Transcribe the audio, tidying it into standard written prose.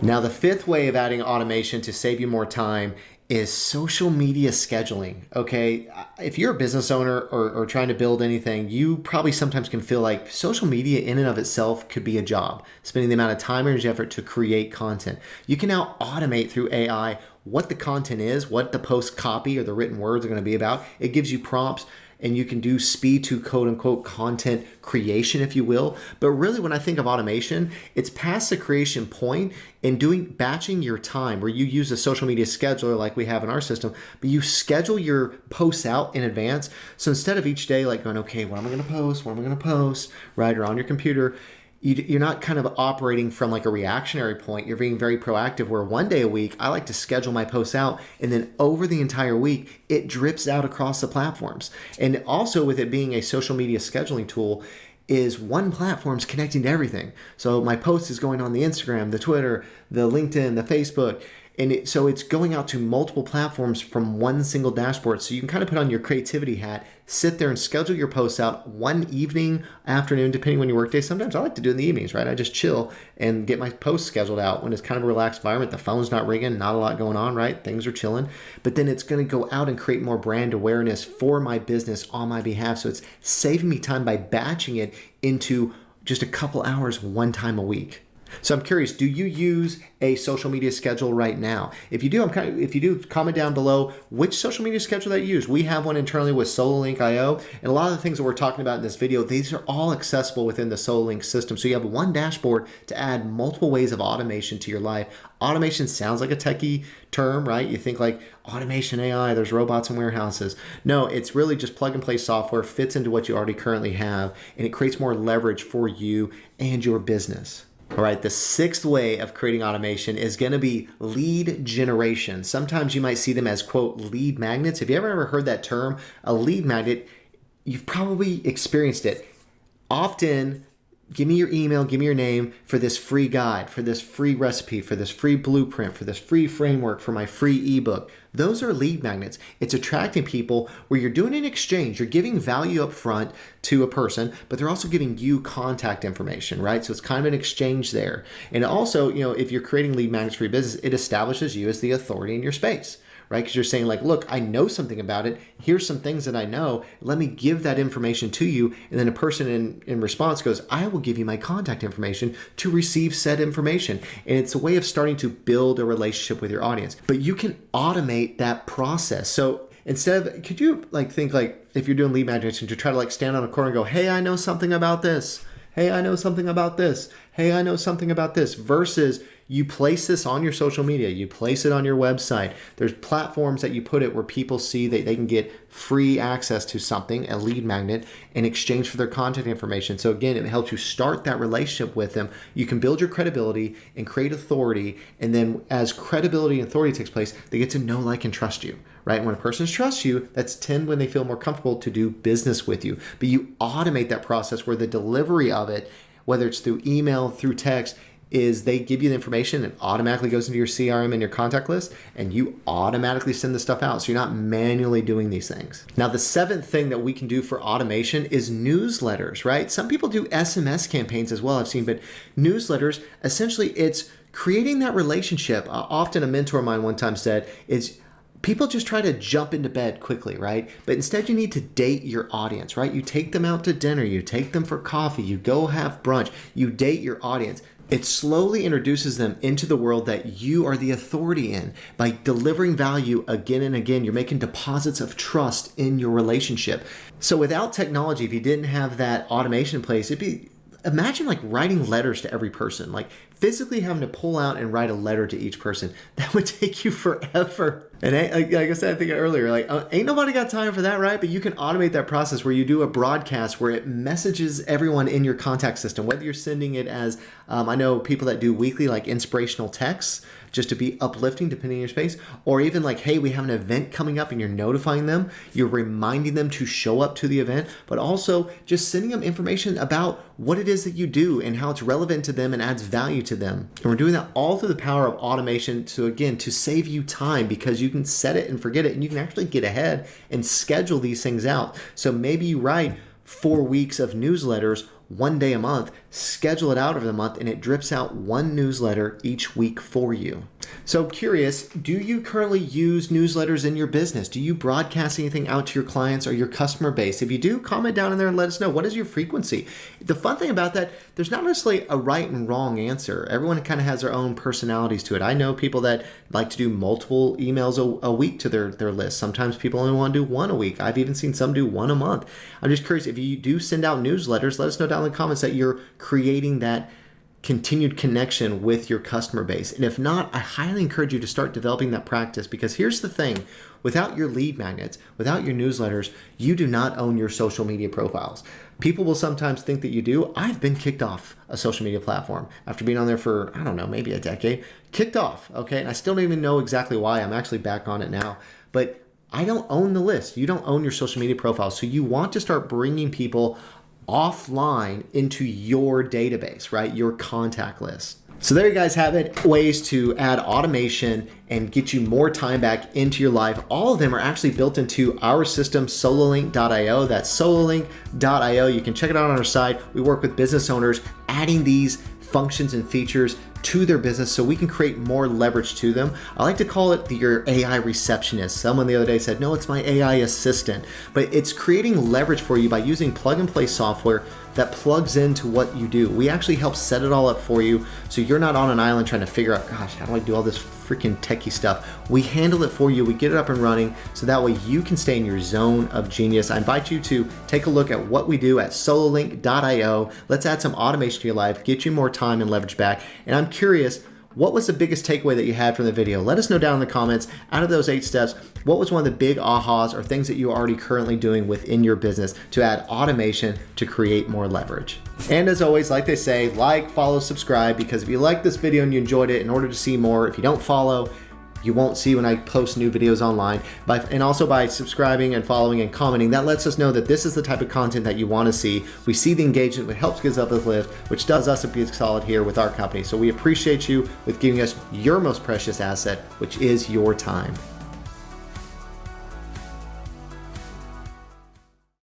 Now, the fifth way of adding automation to save you more time is social media scheduling. Okay. If you're a business owner or trying to build anything, you probably sometimes can feel like social media in and of itself could be a job, spending the amount of time, energy, effort to create content. You can now automate through AI what the content is, what the post copy or the written words are going to be about. It gives you prompts, and you can do speed to quote unquote content creation, if you will. But really, when I think of automation, it's past the creation point and batching your time, where you use a social media scheduler like we have in our system, but you schedule your posts out in advance. So instead of each day like going, okay, what am I going to post? What am I going to post? Right? Or on your computer, you're not kind of operating from like a reactionary point. You're being very proactive, where one day a week, I like to schedule my posts out, and then over the entire week, it drips out across the platforms. And also with it being a social media scheduling tool, is one platform's connecting to everything. So my post is going on the Instagram, the Twitter, the LinkedIn, the Facebook. And so it's going out to multiple platforms from one single dashboard. So you can kind of put on your creativity hat, sit there and schedule your posts out one evening, afternoon, depending on your workday. Sometimes I like to do it in the evenings, right? I just chill and get my posts scheduled out when it's kind of a relaxed environment. The phone's not ringing, not a lot going on, right? Things are chilling. But then it's going to go out and create more brand awareness for my business on my behalf. So it's saving me time by batching it into just a couple hours one time a week. So I'm curious, do you use a social media schedule right now? If you do, comment down below which social media schedule that you use. We have one internally with SoloLink.io, and a lot of the things that we're talking about in this video, these are all accessible within the SoloLink system. So you have one dashboard to add multiple ways of automation to your life. Automation sounds like a techie term, right? You think like automation, AI, there's robots in warehouses. No, it's really just plug and play software, fits into what you already currently have, and it creates more leverage for you and your business. All right, the sixth way of creating automation is going to be lead generation. Sometimes you might see them as, quote, lead magnets. Have you ever heard that term? A lead magnet, you've probably experienced it. Often, give me your email, give me your name for this free guide, for this free recipe, for this free blueprint, for this free framework, for my free ebook. Those are lead magnets. It's attracting people where you're doing an exchange. You're giving value up front to a person, but they're also giving you contact information, right? So it's kind of an exchange there. And also, if you're creating lead magnets for your business, it establishes you as the authority in your space, right? Because you're saying like, look, I know something about it. Here's some things that I know. Let me give that information to you. And then a person in response goes, I will give you my contact information to receive said information. And it's a way of starting to build a relationship with your audience. But you can automate that process. So instead of, could you think if you're doing lead magnetism, to try to stand on a corner and go, hey, I know something about this. Hey, I know something about this. Hey, I know something about this. Versus you place this on your social media. You place it on your website. There's platforms that you put it where people see that they can get free access to something, a lead magnet, in exchange for their contact information. So again, it helps you start that relationship with them. You can build your credibility and create authority. And then as credibility and authority takes place, they get to know, like, and trust you, right? When a person trusts you, that's 10 when they feel more comfortable to do business with you. But you automate that process where the delivery of it, whether it's through email, through text, is they give you the information and automatically goes into your CRM and your contact list, and you automatically send the stuff out. So you're not manually doing these things. Now, the seventh thing that we can do for automation is newsletters, right? Some people do SMS campaigns as well, I've seen, but newsletters, essentially it's creating that relationship. Often a mentor of mine one time said, people just try to jump into bed quickly, right? But instead you need to date your audience, right? You take them out to dinner, you take them for coffee, you go have brunch, you date your audience. It slowly introduces them into the world that you are the authority in. By delivering value again and again, you're making deposits of trust in your relationship. So without technology, if you didn't have that automation in place, imagine writing letters to every person, physically having to pull out and write a letter to each person. That would take you forever. And like I said, I think earlier, ain't nobody got time for that, right? But you can automate that process where you do a broadcast where it messages everyone in your contact system, whether you're sending it as, I know people that do weekly, inspirational texts, just to be uplifting depending on your space, or even hey, we have an event coming up and you're notifying them, you're reminding them to show up to the event, but also just sending them information about what it is that you do and how it's relevant to them and adds value to them. And we're doing that all through the power of automation to save you time, because you can set it and forget it, and you can actually get ahead and schedule these things out. So maybe you write 4 weeks of newsletters, 1 day a month. schedule it out over the month, and it drips out one newsletter each week for you. So curious, do you currently use newsletters in your business? Do you broadcast anything out to your clients or your customer base? If you do, comment down in there and let us know. What is your frequency? The fun thing about that, there's not necessarily a right and wrong answer. Everyone kind of has their own personalities to it. I know people that like to do multiple emails a week to their list. Sometimes people only want to do one a week. I've even seen some do one a month. I'm just curious, if you do send out newsletters, let us know down in the comments that you're creating that continued connection with your customer base. And if not, I highly encourage you to start developing that practice, because here's the thing. Without your lead magnets, without your newsletters, you do not own your social media profiles. People will sometimes think that you do. I've been kicked off a social media platform after being on there for, I don't know, maybe a decade. Kicked off, okay? And I still don't even know exactly why. I'm actually back on it now. But I don't own the list. You don't own your social media profiles. So you want to start bringing people offline into your database, right? Your contact list. So there you guys have it, ways to add automation and get you more time back into your life. All of them are actually built into our system, sololink.io. That's sololink.io. You can check it out on our site. We work with business owners adding these functions and features to their business so we can create more leverage to them. I like to call it your AI Receptionist. Someone the other day said, no, it's my AI assistant. But it's creating leverage for you by using plug and play software that plugs into what you do. We actually help set it all up for you so you're not on an island trying to figure out, gosh, how do I do all this freaking techie stuff? We handle it for you. We get it up and running so that way you can stay in your zone of genius. I invite you to take a look at what we do at sololink.io. Let's add some automation to your life, get you more time and leverage back. And I'm curious, what was the biggest takeaway that you had from the video? Let us know down in the comments. Out of those 8 steps, what was one of the big ahas or things that you are already currently doing within your business to add automation to create more leverage? And as always, like they say, like, follow, subscribe, because if you like this video and you enjoyed it, in order to see more, if you don't follow, you won't see when I post new videos online. And also by subscribing and following and commenting, that lets us know that this is the type of content that you want to see. We see the engagement, which helps give us a lift, which does us a big solid here with our company. So we appreciate you with giving us your most precious asset, which is your time.